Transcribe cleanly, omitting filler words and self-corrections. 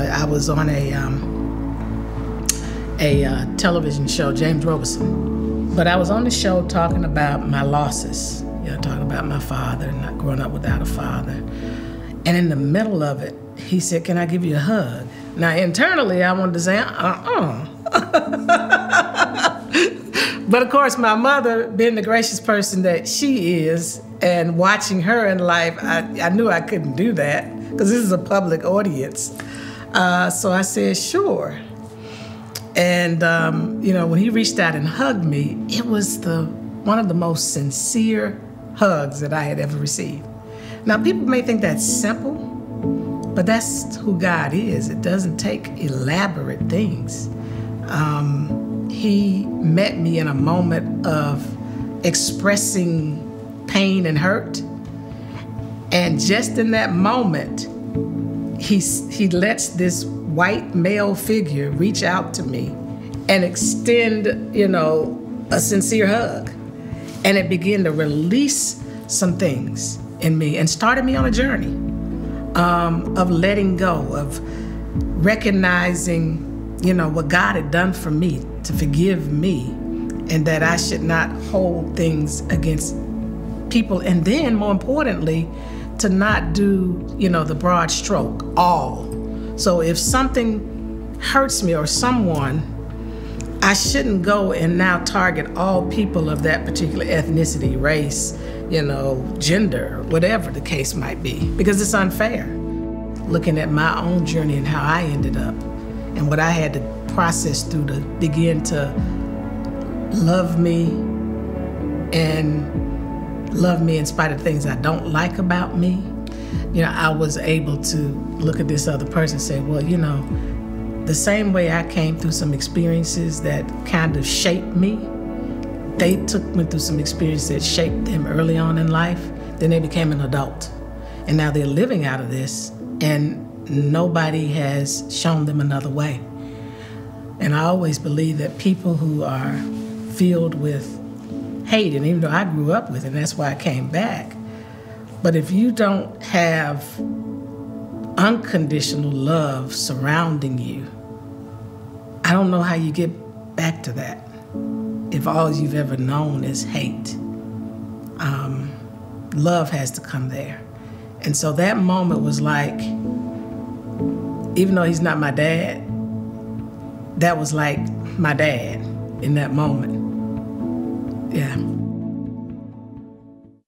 I was on a television show, James Robison. But I was on the show talking about my losses, talking about my father, not growing up without a father. And in the middle of it, he said, "Can I give you a hug?" Now, internally, I wanted to say, But of course, my mother, being the gracious person that she is, and watching her in life, I knew I couldn't do that because this is a public audience. So I said, sure. And, when he reached out and hugged me, it was one of the most sincere hugs that I had ever received. Now, people may think that's simple, but that's who God is. It doesn't take elaborate things. He met me in a moment of expressing pain and hurt. And just in that moment, he lets this white male figure reach out to me and extend, a sincere hug. And it began to release some things in me and started me on a journey of letting go, of recognizing, what God had done for me, to forgive me, and that I should not hold things against people. And then, more importantly, to not do, the broad stroke, all. So if something hurts me or someone, I shouldn't go and now target all people of that particular ethnicity, race, gender, whatever the case might be, because it's unfair. Looking at my own journey and how I ended up and what I had to process through to begin to love me and love me in spite of things I don't like about me. I was able to look at this other person and say, well, the same way I came through some experiences that kind of shaped me, they took me through some experiences that shaped them early on in life, then they became an adult. And now they're living out of this, and nobody has shown them another way. And I always believe that people who are filled with hate, and even though I grew up with it, and that's why I came back, but if you don't have unconditional love surrounding you, I don't know how you get back to that if all you've ever known is hate. Love has to come there. And so that moment was like, even though he's not my dad, that was like my dad in that moment. Yeah.